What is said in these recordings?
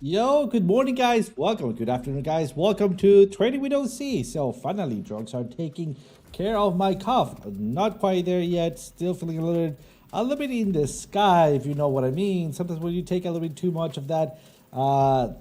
Yo, good morning, guys. Welcome. Good afternoon, guys. Welcome to Trading We Don't See. So finally, drugs are taking care of my cough. Not quite there yet. Still feeling a little bit in the sky, if you know what I mean. Sometimes when you take a little bit too much of that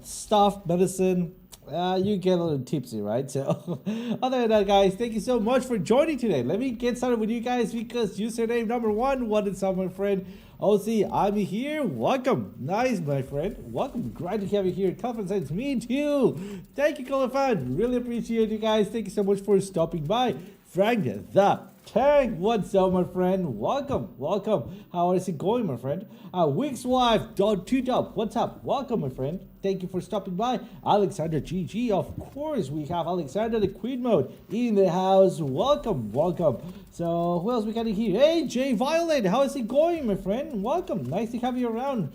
stuff, medicine, you get a little tipsy, right? So other than that, guys, thank you so much for joining today. Let me get started with you guys because username number one, what is up, my friend? OC, I'm here. Welcome. Nice, my friend. Welcome. Glad to have you here. Colorfan says, me too. Thank you, Colorfan. Really appreciate you guys. Thank you so much for stopping by. Frank the Tank, what's up, my friend? Welcome, welcome. How is it going, my friend? Week's wife, Dog2Dub, what's up? Welcome, my friend. Thank you for stopping by. Alexander GG, of course, we have Alexander the Queen Mode in the house. Welcome, welcome. So, who else we got in here? Hey, Jay Violet, how is it going, my friend? Welcome, nice to have you around.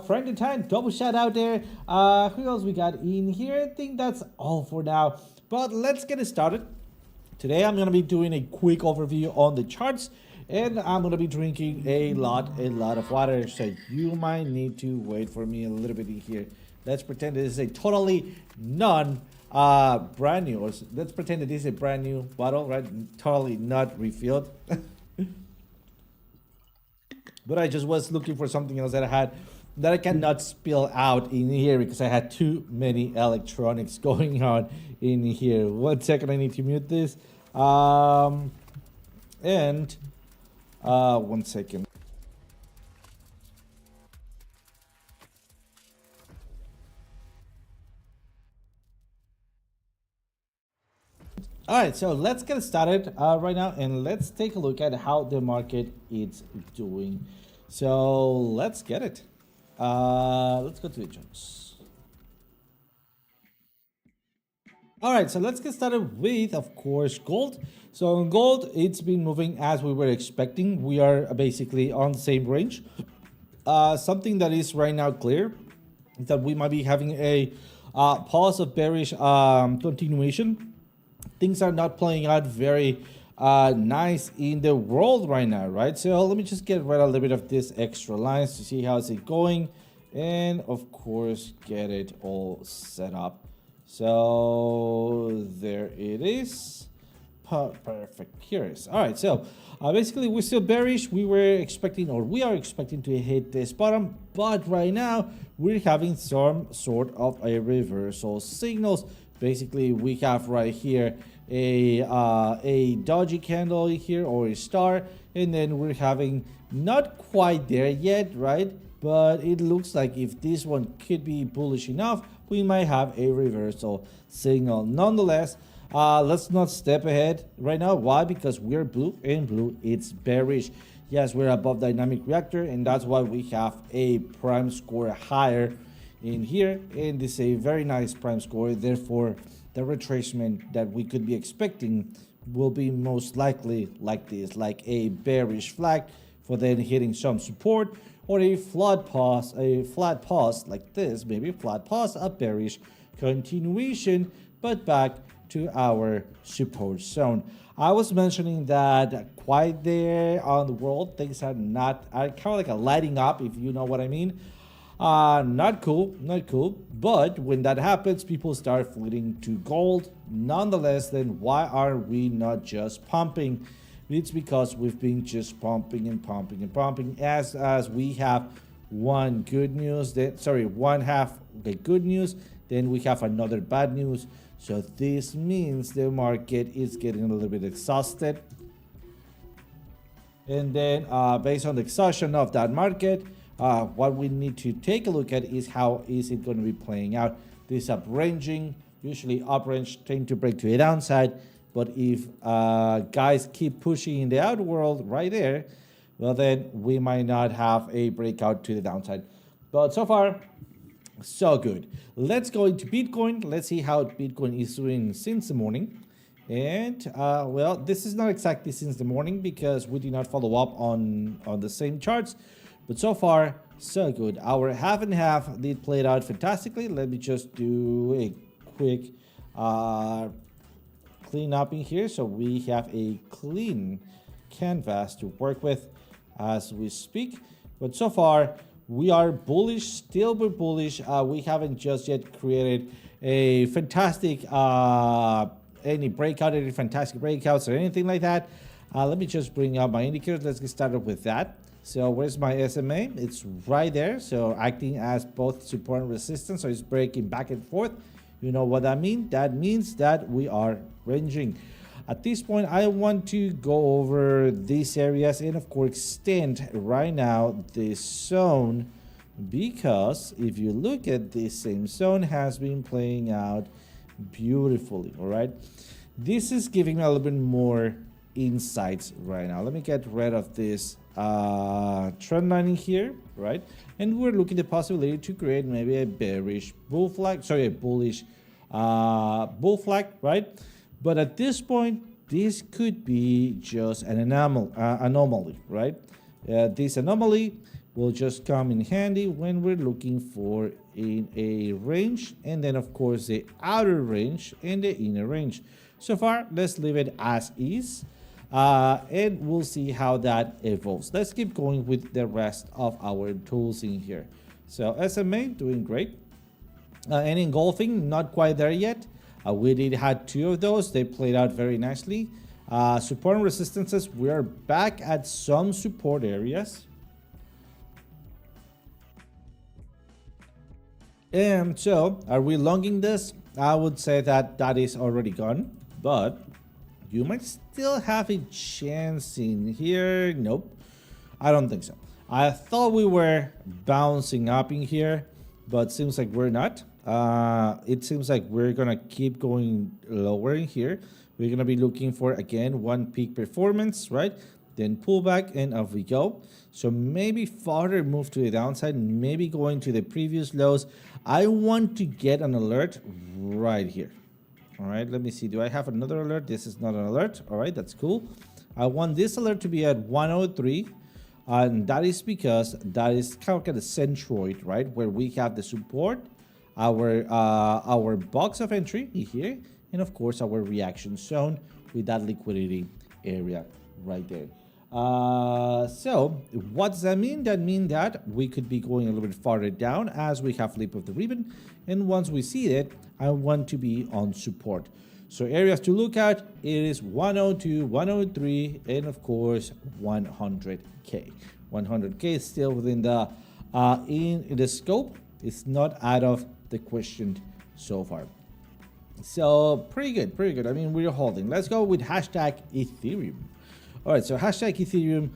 Frank the Tank, double shout out there. Who else we got in here? I think that's all for now. But let's get it started. Today I'm going to be doing a quick overview on the charts, and I'm going to be drinking a lot of water, so you might need to wait for me a little bit in here. Let's pretend this is a totally brand new, or let's pretend that this is a brand new bottle, right? Totally not refilled. But I just was looking for something else that I cannot spill out in here because I had too many electronics going on in here. 1 second, I need to mute this. 1 second. Alright, so let's get started right now, and let's take a look at how the market is doing. So let's get it. Let's go to the charts. All right, so let's get started with, of course, gold. So on gold, it's been moving as we were expecting. We are basically on the same range. Something that is right now clear is that we might be having a pause of bearish continuation. Things are not playing out very nice in the world right now, right? So let me just get rid of a little bit of this extra lines to see how is it going, and of course get it all set up. So there it is. Perfect. Here it is. All right, so basically we're still bearish. We are expecting to hit this bottom, but right now we're having some sort of a reversal signals. Basically we have right here a dodgy candle here, or a star, and then we're having not quite there yet, right? But it looks like if this one could be bullish enough, we might have a reversal signal. Nonetheless, let's not step ahead right now. Why? Because we're blue, and blue it's bearish. Yes, we're above dynamic reactor, and that's why we have a prime score higher in here, and this is a very nice prime score. Therefore, the retracement that we could be expecting will be most likely like this, like a bearish flag for then hitting some support, or a flat pause like this, maybe a flat pause, a bearish continuation, but back to our support zone. I was mentioning that quite there on the world, things are kind of like a lighting up, if you know what I mean. Not cool, not cool. But when that happens, people start fleeting to gold. Nonetheless, then why are we not just pumping? It's because we've been just pumping and pumping and pumping. As we have one good news, one half the good news, then we have another bad news. So this means the market is getting a little bit exhausted. And then based on the exhaustion of that market, what we need to take a look at is how is it going to be playing out. This upranging, usually uprange tend to break to the downside, but if guys keep pushing in the outer world right there, well then we might not have a breakout to the downside. But so far, so good. Let's go into Bitcoin. Let's see how Bitcoin is doing since the morning. And well, this is not exactly since the morning because we did not follow up on the same charts. But so far, so good. Our half and half did play it out fantastically. Let me just do a quick clean up in here. So we have a clean canvas to work with as we speak. But so far, we are bullish, still we're bullish. We haven't just yet created a fantastic, any fantastic breakouts or anything like that. Let me just bring up my indicators. Let's get started with that. So where's my SMA? It's right there. So acting as both support and resistance. So it's breaking back and forth. You know what that means? That means that we are ranging. At this point, I want to go over these areas and of course extend right now this zone, because if you look at this same zone has been playing out beautifully. All right, this is giving me a little bit more insights right now. Let me get rid of this trend line in here, right? And we're looking at the possibility to create maybe a bearish bull flag, sorry, a bullish bull flag, right? But at this point, this could be just an anomaly, right? This anomaly will just come in handy when we're looking for in a range, and then of course the outer range and the inner range. So far, let's leave it as is, and we'll see how that evolves. Let's keep going with the rest of our tools in here. So SMA doing great, and engulfing not quite there yet. We did had two of those. They played out very nicely. Support and resistances, we are back at some support areas. And so, are we longing this? I would say that that is already gone, but you might still have a chance in here. Nope, I don't think so. I thought we were bouncing up in here, but seems like we're not. It seems like we're gonna keep going lower in here. We're gonna be looking for again one peak performance, right? Then pullback and off we go. So maybe further move to the downside, maybe going to the previous lows. I want to get an alert right here. All right, let me see. Do I have another alert? This is not an alert. All right, that's cool. I want this alert to be at 103. And that is because that is kind of like a centroid, right? Where we have the support, our box of entry here, and of course our reaction zone with that liquidity area right there. So what does that mean? That means that we could be going a little bit farther down as we have flip of the ribbon, and once we see it, I want to be on support. So areas to look at, it is 102, 103, and of course 100k. 100k is still within the in the scope. It's not out of the question so far. So pretty good, pretty good. I mean, we're holding. Let's go with hashtag Ethereum. All right, so hashtag Ethereum,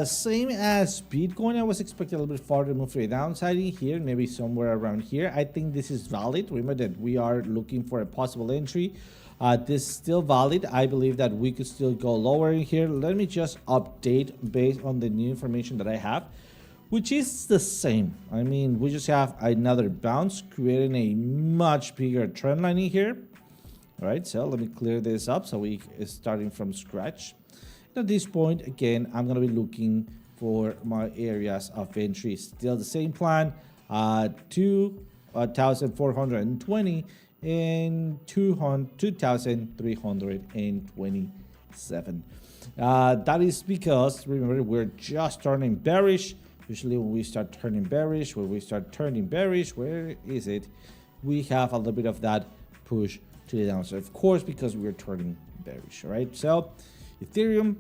same as Bitcoin. I was expecting a little bit farther move to the downside in here, maybe somewhere around here. I think this is valid. Remember that we are looking for a possible entry. This is still valid. I believe that we could still go lower in here. Let me just update based on the new information that I have. which is the same. I mean, we just have another bounce, creating a much bigger trend line in here. All right, so let me clear this up so we are starting from scratch. And at this point, again, I'm going to be looking for my areas of entry. Still the same plan, 2,420 and 2,327. That is because, remember, we're just turning bearish. Usually when we start turning bearish, where is it? We have a little bit of that push to the downside, of course, because we're turning bearish. All right, so Ethereum,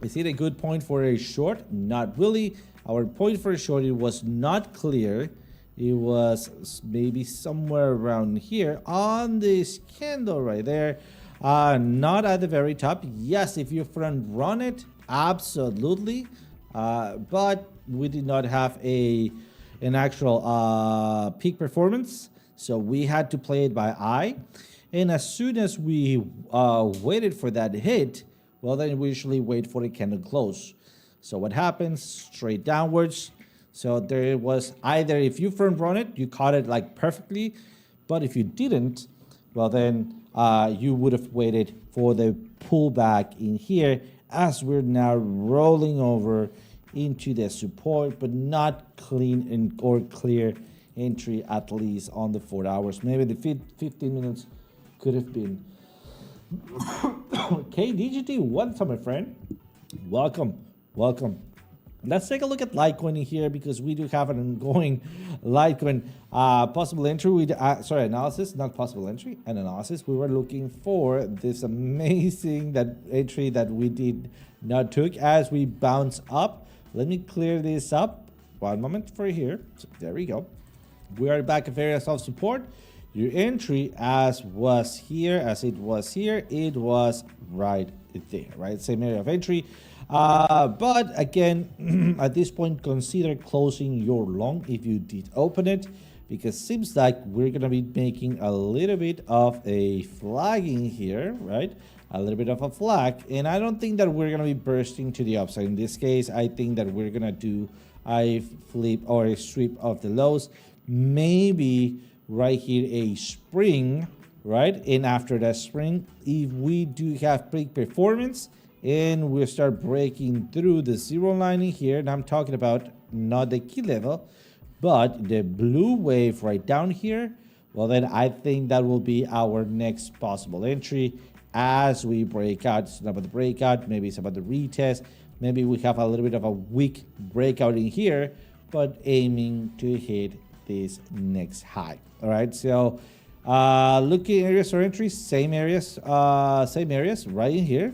is it a good point for a short? Not really. Our point for a short, it was not clear. It was maybe somewhere around here on this candle right there. Not at the very top. Yes, if you front run it, absolutely. But we did not have an actual peak performance, so we had to play it by eye. And as soon as we waited for that hit, well, then we usually wait for the candle close. So what happens? Straight downwards. So there was either, if you front run it, you caught it like perfectly, but if you didn't, well, then you would have waited for the pullback in here, as we're now rolling over into the support, but not clean or clear entry, at least on the 4 hours. Maybe the 15 minutes could have been. Okay, DGT, what's up, my friend? Welcome. Let's take a look at Litecoin in here, because we do have an ongoing Litecoin possible entry with analysis, not possible entry, an analysis. We were looking for this amazing entry that we did not took as we bounce up. Let me clear this up. 1 moment for here. So there we go. We are back at areas of support. Your entry as it was here, it was right there, right? Same area of entry. But again, at this point, consider closing your long if you did open it, because it seems like we're going to be making a little bit of a flagging here, right? A little bit of a flag. And I don't think that we're going to be bursting to the upside. In this case, I think that we're going to do a flip or a sweep of the lows. Maybe right here a spring, right? And after that spring, if we do have peak performance, and we'll start breaking through the zero line in here, and I'm talking about not the key level, but the blue wave right down here, well, then I think that will be our next possible entry as we break out. It's not about the breakout, maybe it's about the retest, maybe we have a little bit of a weak breakout in here, but aiming to hit this next high. All right, so looking areas for entry, same areas right in here.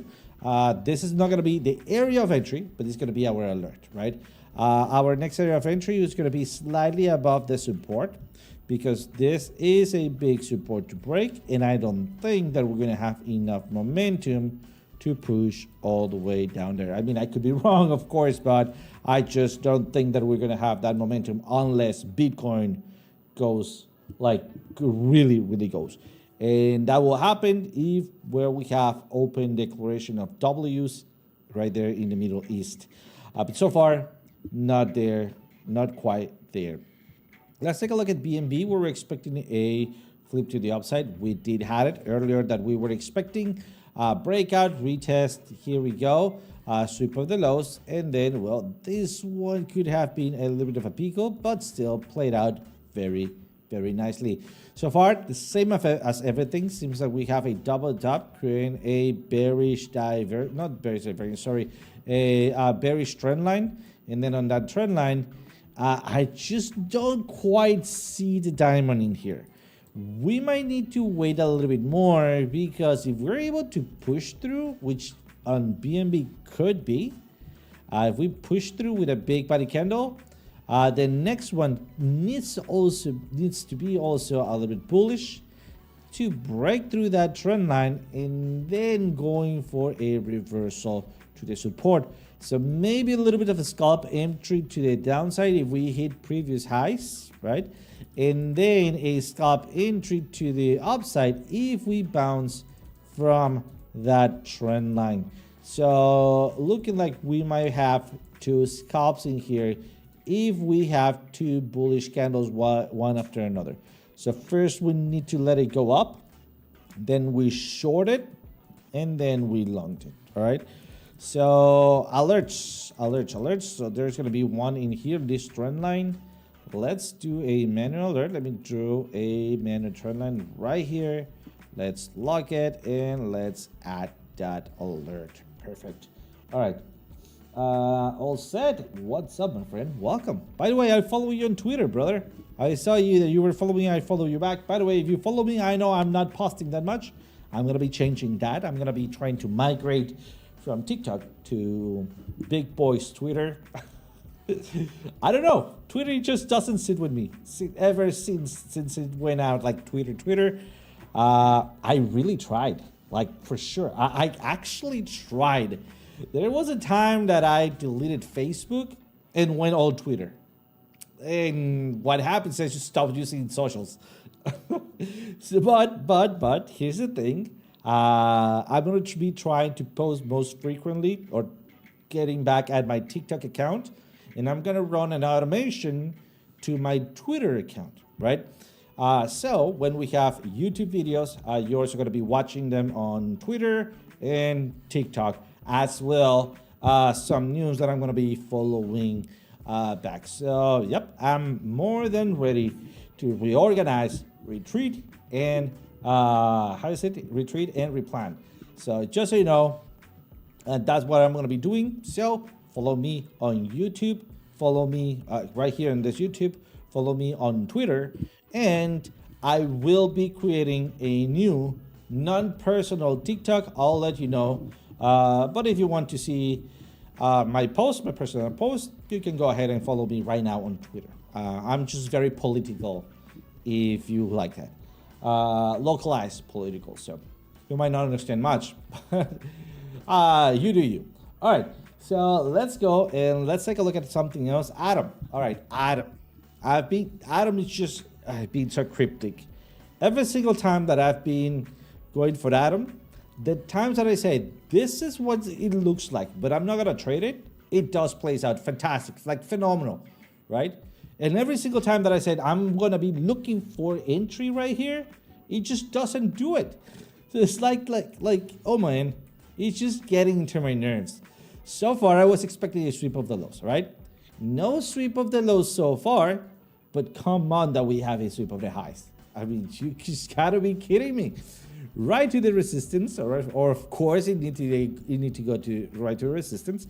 This is not going to be the area of entry, but it's going to be our alert, right? Our next area of entry is going to be slightly above the support, because this is a big support to break, and I don't think that we're going to have enough momentum to push all the way down there. I mean, I could be wrong, of course, but I just don't think that we're going to have that momentum unless Bitcoin goes like really goes. And that will happen if where we have open declaration of W's right there in the Middle East. But so far, not there, not quite there. Let's take a look at BNB. We were expecting a flip to the upside. We did have it earlier that we were expecting. Breakout, retest, here we go. Sweep of the lows. And then, well, this one could have been a little bit of a pico, but still played out very nicely. So far, the same as everything. Seems like we have a double top, creating a bearish bearish trend line. And then on that trend line, I just don't quite see the diamond in here. We might need to wait a little bit more, because if we're able to push through, which on BNB could be, if we push through with a big body candle, the next one needs to be also a little bit bullish to break through that trend line, and then going for a reversal to the support. So maybe a little bit of a scalp entry to the downside if we hit previous highs, right? And then a scalp entry to the upside if we bounce from that trend line. So looking like we might have two scalps in here if we have two bullish candles one after another. So first we need to let it go up, then we short it, and then we longed it. All right. So alerts. So there's gonna be one in here, this trend line. Let's do a manual alert. Let me draw a manual trend line right here. Let's lock it and let's add that alert. Perfect. All right. All set. What's up, my friend? Welcome. By the way, I follow you on Twitter, brother. I saw you that you were following me. I follow you back. By the way, if you follow me, I know I'm not posting that much. I'm gonna be changing that. I'm gonna be trying to migrate from TikTok to Big Boy's Twitter. I don't know. Twitter just doesn't sit with me. Ever since it went out, like Twitter. I really tried, like for sure. I actually tried. There was a time that I deleted Facebook and went all Twitter. And what happens is you stop using socials. So, but here's the thing. I'm going to be trying to post most frequently or getting back at my TikTok account. And I'm going to run an automation to my Twitter account, right? So when we have YouTube videos, you're also going to be watching them on Twitter and TikTok as well. Some news that I'm going to be following back. So, yep, I'm more than ready to reorganize, retreat, and retreat and replan. So just so you know, that's what I'm going to be doing. So follow me on YouTube, follow me right here in this YouTube, follow me on Twitter, and I will be creating a new non-personal TikTok. I'll let you know. But if you want to see my personal post, you can go ahead and follow me right now on Twitter. I'm just very political, if you like that. Localized political, so you might not understand much. You do you. All right, so let's go and let's take a look at something else. Adam. All right, Adam. Adam is just been so cryptic. Every single time that I've been going for Adam, the times that I say this is what it looks like, but I'm not gonna trade it, it does plays out fantastic, like phenomenal, right? And every single time that I said I'm gonna be looking for entry right here, it just doesn't do it. So it's like oh man, it's just getting into my nerves. So far, I was expecting a sweep of the lows, right? No sweep of the lows so far, but come on that we have a sweep of the highs. I mean, you just gotta be kidding me. Right to the resistance, or of course, you need to go to right to resistance.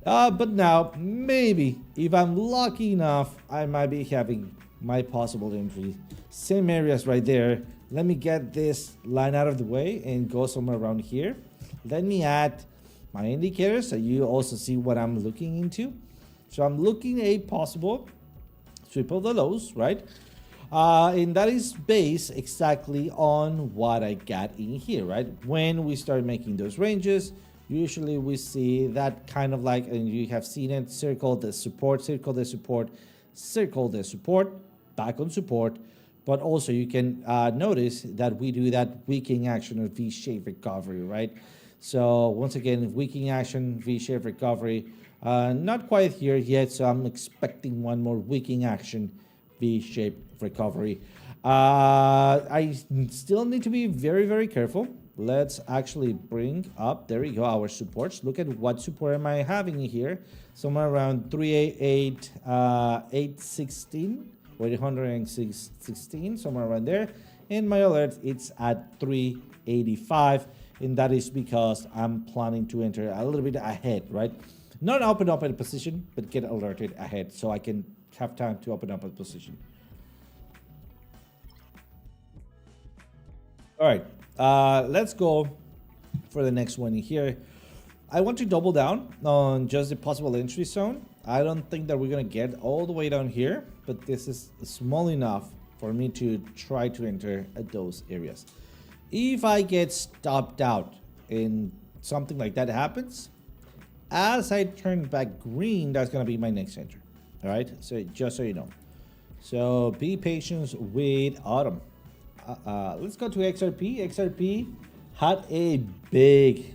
But now, maybe, if I'm lucky enough, I might be having my possible entry. Same areas right there. Let me get this line out of the way and go somewhere around here. Let me add my indicators so you also see what I'm looking into. So I'm looking at a possible sweep of the lows, right? And that is based exactly on what I got in here, right? When we start making those ranges, usually we see that kind of like, and you have seen it, circle the support, circle the support, circle the support, back on support. But also you can notice that we do that weakening action or V-shaped recovery, right? So once again, weakening action, V-shaped recovery, not quite here yet. So I'm expecting one more weakening action, V-shaped recovery. I still need to be very, very careful. Let's actually bring up, there we go, our supports. Look at what support am I having here. Somewhere around 388, 816, or 816, somewhere around there. And my alert, it's at 385. And that is because I'm planning to enter a little bit ahead, right? Not open up a position, but get alerted ahead so I can have time to open up a position. All right, let's go for the next one here. I want to double down on just the possible entry zone. I don't think that we're gonna get all the way down here, but this is small enough for me to try to enter at those areas. If I get stopped out and something like that happens, as I turn back green, that's gonna be my next entry. All right, so just so you know. So be patient with autumn. Let's go to XRP. XRP had a big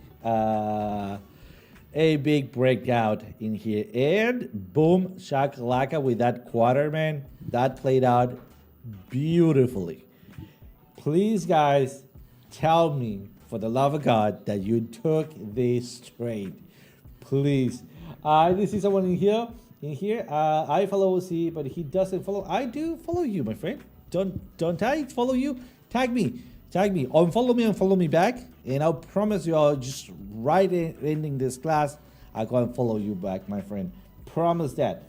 a big breakout in here. And boom, shakalaka with that quarter, man. That played out beautifully. Please, guys, tell me, for the love of God, that you took this trade. Please. This is someone in here. I follow OC, but he doesn't follow. I do follow you, my friend. Don't I follow you? Tag me. Unfollow me and follow me back. And I'll promise you, I'll just ending this class, I'll go and follow you back, my friend. Promise that.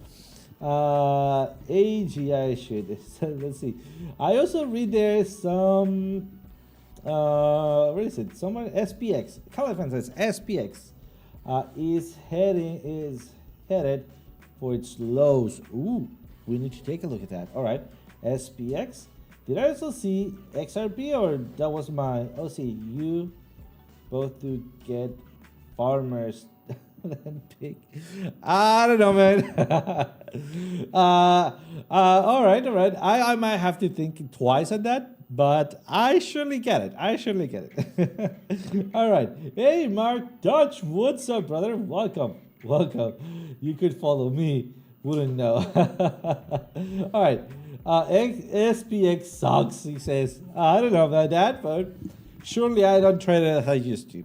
AGI should. Let's see. I also read there some. Where is it? Somewhere SPX. Califan says SPX is headed for its lows. Ooh, we need to take a look at that. All right, SPX. Did I also see XRP, or that was my OC? You both do get farmers and pig. I don't know, man. All right. I might have to think twice on that, but I surely get it. All right. Hey, Mark Dutch, what's up, brother? Welcome. You could follow me. Wouldn't know. All right. SPX sucks, he says. I don't know about that, but surely I don't trade it as I used to.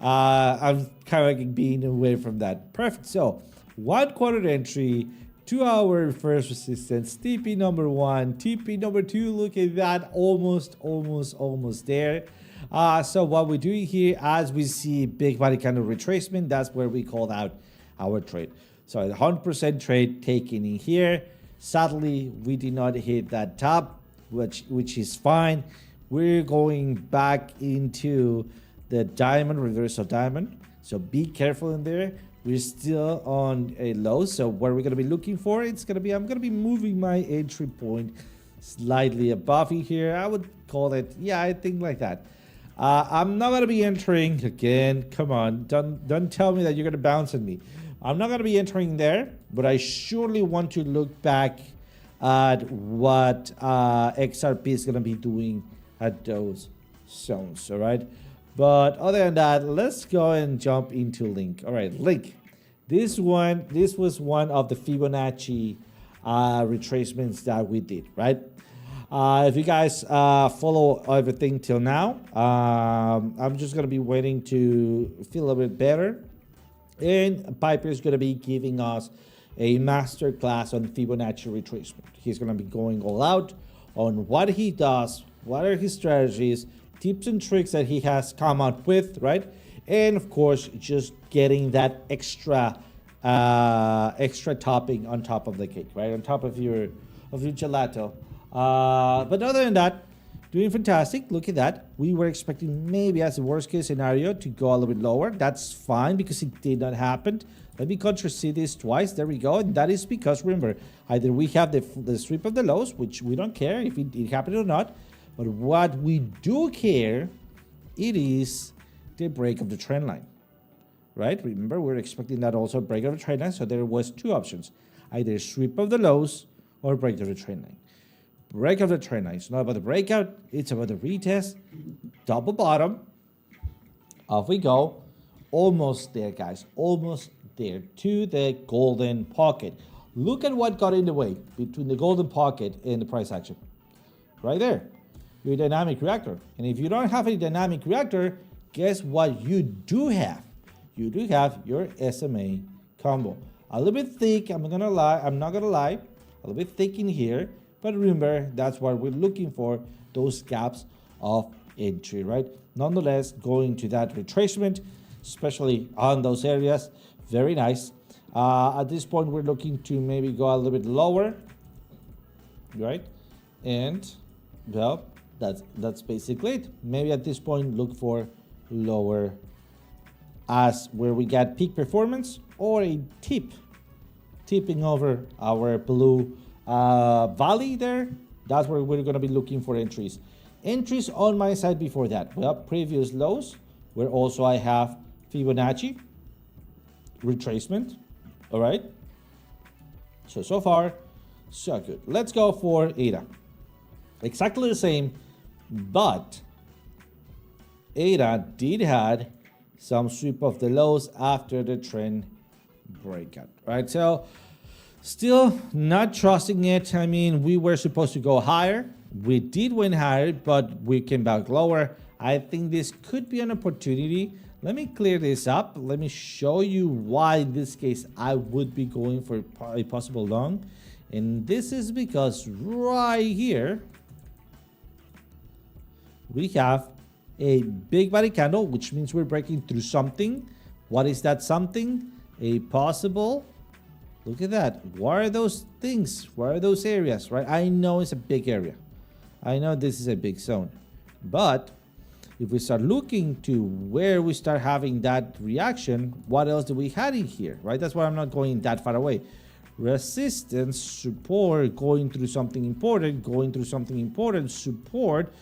I'm kind of like being away from that. Perfect. So, 1 quarter entry, 2 hour first resistance, TP number 1, TP number 2. Look at that, almost there. So what we're doing here, as we see big body kind of retracement, that's where we called out our trade. So, the 100% trade taken in here. Sadly, we did not hit that top, which is fine. We're going back into the diamond, reversal diamond. So be careful in there. We're still on a low. So what we're going to be looking for, I'm going to be moving my entry point slightly above here. I would call it, I think like that. I'm not going to be entering again. Come on, don't tell me that you're going to bounce on me. I'm not going to be entering there, but I surely want to look back at what XRP is going to be doing at those zones, all right? But other than that, let's go and jump into Link. All right, Link. This was one of the Fibonacci retracements that we did, right? If you guys follow everything till now, I'm just going to be waiting to feel a bit better. And Piper is going to be giving us a master class on Fibonacci retracement. He's going to be going all out on what he does, what are his strategies, tips and tricks that he has come up with, right? And of course, just getting that extra topping on top of the cake, right? On top of your gelato. But other than that, doing fantastic. Look at that. We were expecting maybe as a worst case scenario to go a little bit lower. That's fine because it did not happen. Let me see this twice. There we go. And that is because, remember, either we have the sweep of the lows, which we don't care if it happened or not. But what we do care, it is the break of the trend line, right? Remember, we're expecting that also break of the trend line. So there was 2 options, either sweep of the lows or break of the trend line. Break of the trend line. It's not about the breakout. It's about the retest. Double bottom. Off we go. Almost there, guys. Almost there to the golden pocket. Look at what got in the way between the golden pocket and the price action. Right there. Your dynamic reactor. And if you don't have a dynamic reactor, guess what you do have? You do have your SMA combo. A little bit thick. I'm not gonna lie. A little bit thick in here. But remember, that's what we're looking for, those gaps of entry, right? Nonetheless, going to that retracement, especially on those areas, very nice. At this point, we're looking to maybe go a little bit lower, right? And, well, that's basically it. Maybe at this point, look for lower as where we get peak performance or a tipping over our blue valley there. That's where we're going to be looking for entries on my side. Before that, well, previous lows where also I have Fibonacci retracement. All right, so far so good. Let's go for ADA. Exactly the same, but ADA did had some sweep of the lows after the trend breakout, right? So still not trusting it. I mean, we were supposed to go higher. We did win higher, but we came back lower. I think this could be an opportunity. Let me clear this up. Let me show you why in this case I would be going for a possible long. And this is because right here we have a big body candle, which means we're breaking through something. What is that something? A possible, look at that. What are those things? What are those areas, right? I know it's a big area. I know this is a big zone. But if we start looking to where we start having that reaction, what else do we have in here, right? That's why I'm not going that far away. Resistance, support, going through something important, support,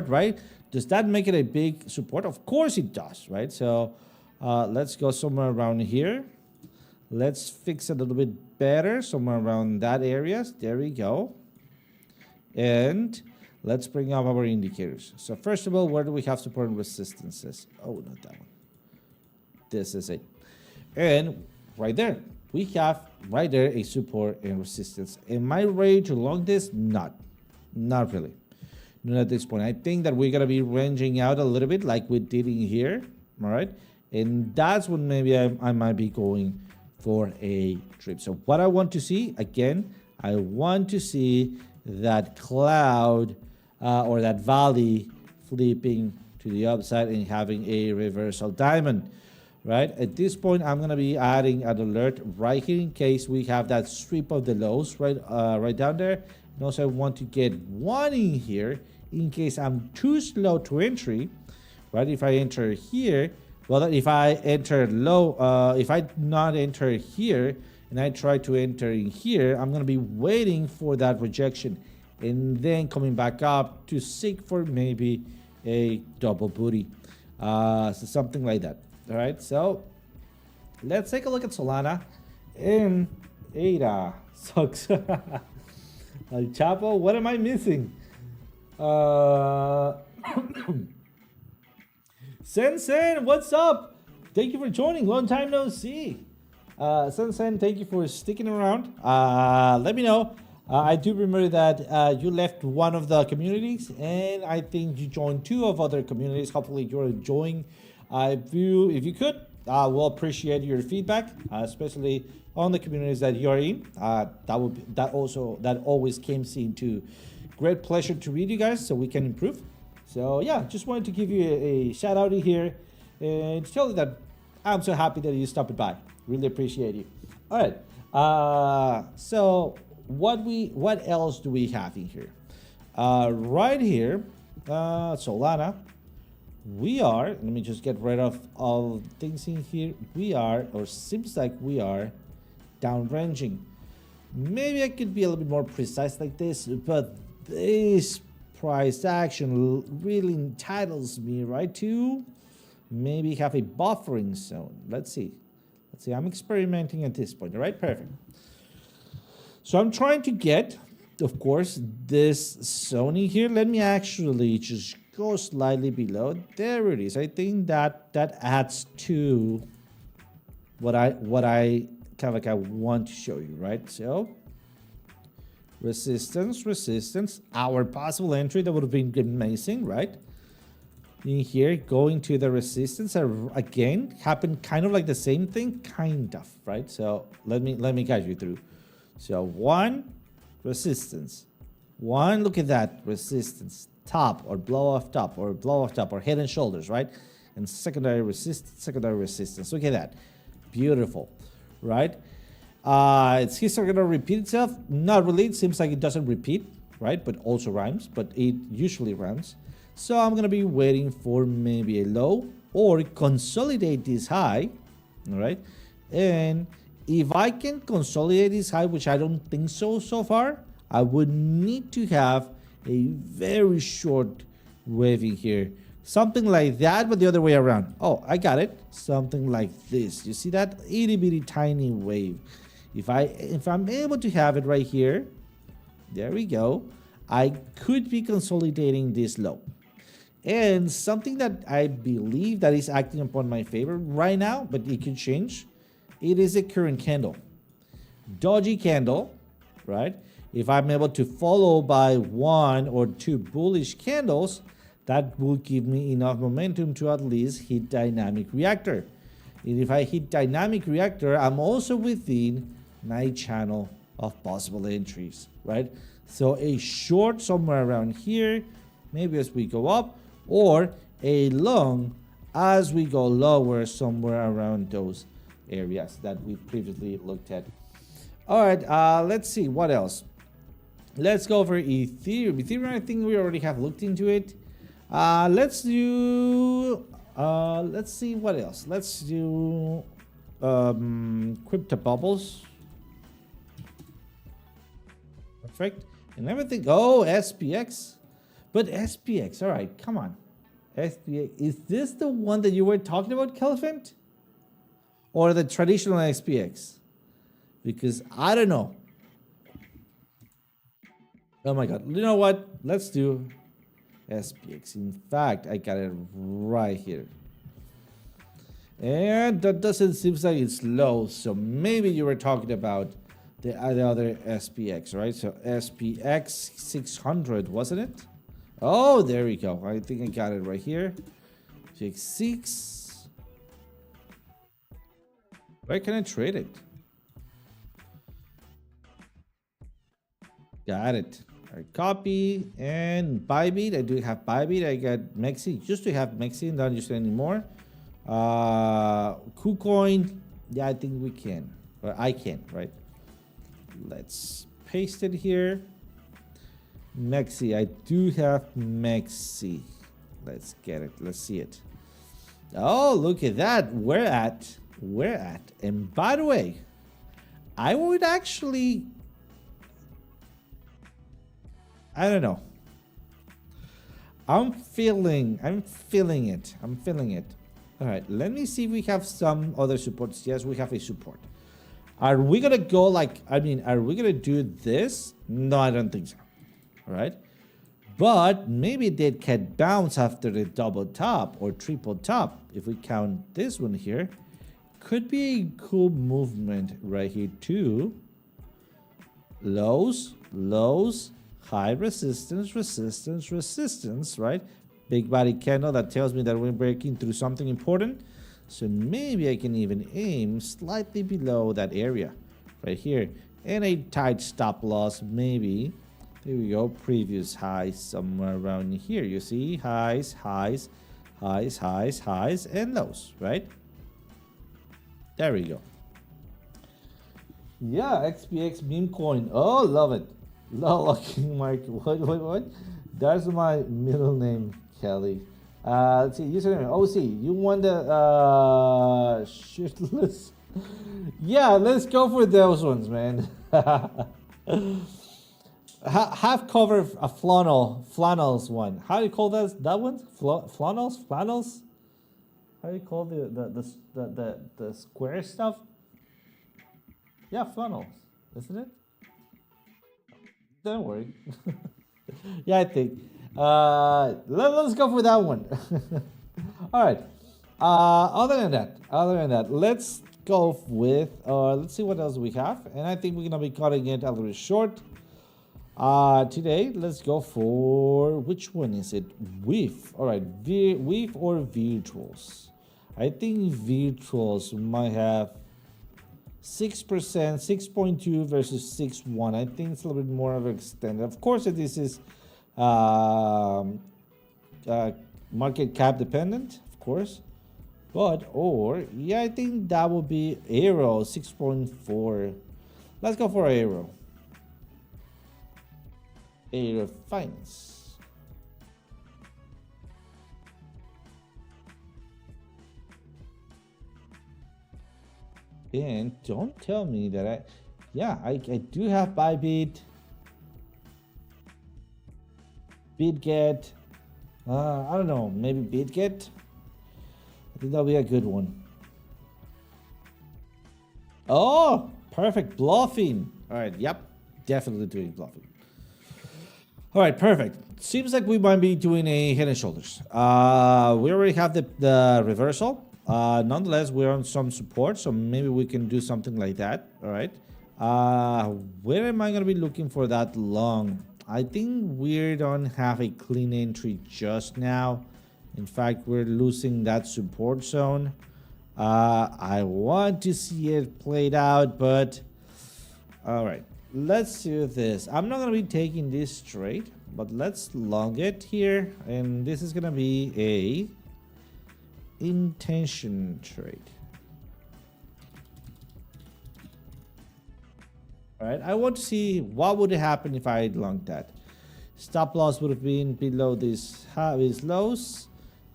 right? Does that make it a big support? Of course it does, right? So let's go somewhere around here. Let's fix it a little bit better, somewhere around that area. There we go. And let's bring up our indicators. So first of all, where do we have support and resistances? Oh, not that one. This is it. And right there, we have right there a support and resistance. Am I ready to long this? Not really. Not at this point. I think that we're gonna be ranging out a little bit like we did in here. All right. And that's when maybe I might be going for a trip. So what I want to see, again, I want to see that cloud or that valley flipping to the upside and having a reversal diamond, right? At this point, I'm going to be adding an alert right here in case we have that sweep of the lows right down there. And also I want to get one in here in case I'm too slow to entry, right? If I enter here, well, if I enter low, if I not enter here and I try to enter in here, I'm going to be waiting for that rejection and then coming back up to seek for maybe a double booty. So something like that. All right, so let's take a look at Solana and ADA. Sucks. El Chapo, what am I missing? Sen, what's up? Thank you for joining. Long time no see. Sen, thank you for sticking around. Let me know. I do remember that you left one of the communities, and I think you joined two of other communities. Hopefully, you're enjoying. If you could, we'll appreciate your feedback, especially on the communities that you're in. That always comes into great pleasure to read you guys, so we can improve. So yeah, just wanted to give you a shout out here and to tell you that I'm so happy that you stopped by. Really appreciate you. All right. So what else do we have in here? Right here, Solana. We are, let me just get rid of all things in here. We are, or seems like we are, downranging. Maybe I could be a little bit more precise like this, but this price action really entitles me, right, to maybe have a buffering zone. Let's see. I'm experimenting at this point. All right, perfect. So I'm trying to get, of course, this zone in here. Let me actually just go slightly below. There it is. I think that adds to what I kind of like I want to show you, right? So resistance, our possible entry, that would have been amazing, right? In here, going to the resistance again, happened kind of like the same thing, kind of, right? So let me guide you through. So one, resistance. One, look at that, resistance. Top or blow off top or head and shoulders, right? And secondary resistance. Look at that. Beautiful, right? Is history going to repeat itself? Not really. It seems like it doesn't repeat, right? But also rhymes, but it usually rhymes. So I'm going to be waiting for maybe a low or consolidate this high, all right? And if I can consolidate this high, which I don't think so far, I would need to have a very short wave in here. Something like that, but the other way around. Oh, I got it. Something like this. You see that? Itty bitty tiny wave. If I'm able to have it right here, there we go. I could be consolidating this low. And something that I believe that is acting upon my favor right now, but it could change. It is a current candle. Doji candle, right? If I'm able to follow by 1 or 2 bullish candles, that will give me enough momentum to at least hit dynamic reactor. And if I hit dynamic reactor, I'm also within my channel of possible entries, right? So a short somewhere around here, maybe as we go up, or a long as we go lower somewhere around those areas that we previously looked at. All right, let's see what else. Let's go for Ethereum. Ethereum, I think we already have looked into it. Let's do, let's see what else. Let's do crypto bubbles. Perfect. And everything. Oh, SPX. But SPX, all right, come on. SPX, is this the one that you were talking about, Caliphant? Or the traditional SPX? Because I don't know. Oh my God. You know what? Let's do SPX. In fact, I got it right here. And that doesn't seem like it's low. So maybe you were talking about the other SPX, right? So SPX 600, wasn't it? Oh, there we go. I think I got it right here. X6. Where can I trade it? Got it. All right, copy and Bybit. I do have Bybit. I got Mexi. Used to have Mexi, not used to anymore. KuCoin. Yeah, I think we can. Or I can, right? Let's paste it here. Mexi. I do have Mexi. Let's get it. Let's see it. Oh, look at that. We're at. And by the way, I would actually, I don't know. I'm feeling it. All right, let me see if we have some other supports. Yes, we have a support. Are we gonna go like, are we gonna do this? No, I don't think so. All right. But maybe they can bounce after the double top or triple top. If we count this one here, could be a cool movement right here too. Lows, high resistance, right? Big body candle that tells me that we're breaking through something important. So maybe I can even aim slightly below that area right here. And a tight stop loss maybe. There we go. Previous highs somewhere around here. You see highs, and lows, right? There we go. Yeah, XPX meme coin. Oh, love it. Locking market. What? That's my middle name, Kelly. Let's see. Username OC. You want the shirtless? Yeah, let's go for those ones, man. Half cover a flannels one. How do you call that one? Flannels? How do you call the square stuff? Yeah, flannels, isn't it? Don't worry. Yeah, I think. Let's go for that one. All right. Other than that, let's go with. Let's see what else we have, and I think we're gonna be cutting it a little short. Today, let's go for, which one is it? WIF. All right, WIF or virtuals. I think virtuals might have 6%, 6.2 versus 6.1. I think it's a little bit more of an extent. Of course, this is market cap dependent, of course. But, yeah, I think that would be Aero 6.4. Let's go for Aero. Aero Finance. And don't tell me that I do have Bybit, BitGet. I don't know, maybe BitGet. I think that'll be a good one. Oh, perfect, bluffing. All right, yep, definitely doing bluffing. All right, perfect. seems like we might be doing a head and shoulders. We already have the reversal. Nonetheless, we're on some support, so maybe we can do something like that. All right. Where am I gonna be looking for that long? I think we don't have a clean entry just now. In fact, we're losing that support zone. I want to see it played out, but all right. Let's do this. I'm not gonna be taking this straight, but let's long it here, and this is gonna be a intention trade. All right, I want to see what would happen if I longed that. Stop loss would have been below these lows,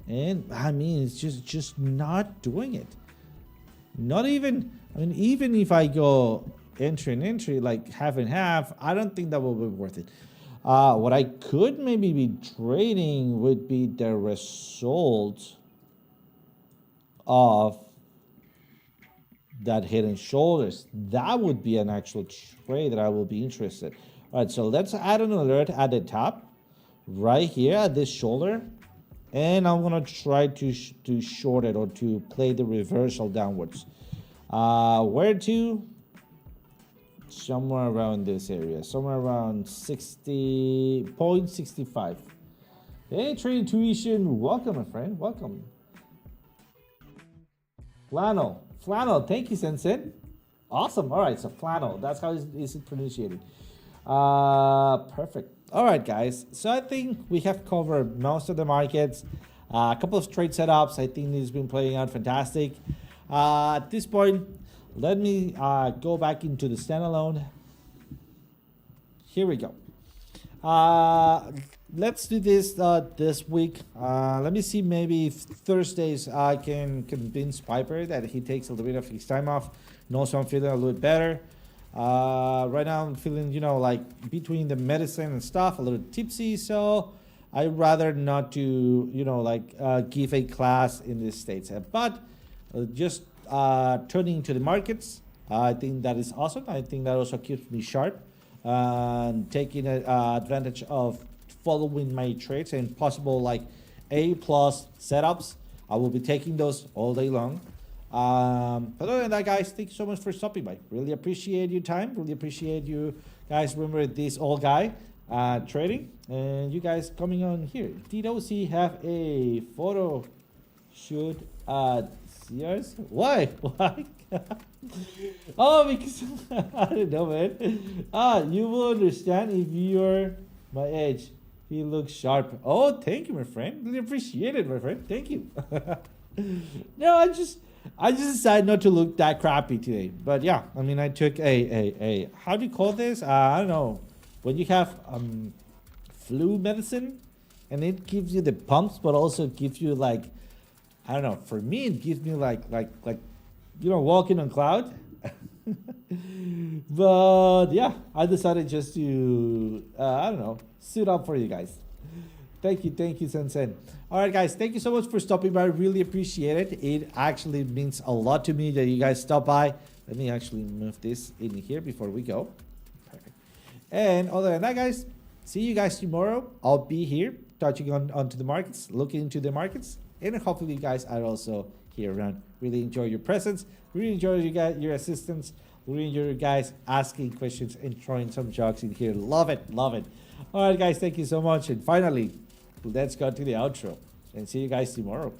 and I mean it's just not doing it. Not even, I mean, even if I go entry like half and half, I don't think that will be worth it. What I could maybe be trading would be the result of that head and shoulders. That would be an actual trade that I will be interested. All right, so let's add an alert at the top right here at this shoulder, and I'm gonna try to short it or to play the reversal downwards. Where to? Somewhere around this area, somewhere around 60.65. Hey, Trade Intuition, welcome, my friend, welcome. Flannel, thank you, Sensei. Awesome. All right, so flannel, that's how is it pronunciated. Perfect. All right, guys, so I think we have covered most of the markets. A couple of trade setups. I think it's been playing out fantastic. At this point, let me go back into the standalone. Here we go. Let's do this this week. Let me see, maybe if Thursdays I can convince Piper that he takes a little bit of his time off. And also I'm feeling a little bit better. Right now I'm feeling, like between the medicine and stuff, a little tipsy. So I'd rather not to, give a class in the States. But just turning to the markets, I think that is awesome. I think that also keeps me sharp and taking advantage of following my trades and possible like A+ setups. I will be taking those all day long. But other than that, guys, thank you so much for stopping by. Really appreciate your time. Really appreciate you guys. Remember this old guy trading, and you guys coming on here. Did OC have a photo shoot at Sears? Why? Why? Oh, because I don't know, man. You will understand if you're my age. He looks sharp. Oh, thank you, my friend. Really appreciate it, my friend. Thank you. No, I just decided not to look that crappy today. But yeah, I mean, I took a how do you call this? I don't know. When you have flu medicine, and it gives you the pumps, but also gives you like, I don't know. For me, it gives me like walking on cloud. But yeah, I decided just to I don't know, suit up for you guys. Thank you, Sensen. All right, guys, thank you so much for stopping by. Really appreciate it. It actually means a lot to me that you guys stop by. Let me actually move this in here before we go. Perfect. And other than that, guys, see you guys tomorrow. I'll be here touching onto the markets, looking into the markets, and hopefully you guys are also here around. Really enjoy your presence. Really enjoy your assistance. Really enjoy you guys asking questions and throwing some jokes in here. Love it. All right, guys, thank you so much. And finally, let's go to the outro and see you guys tomorrow.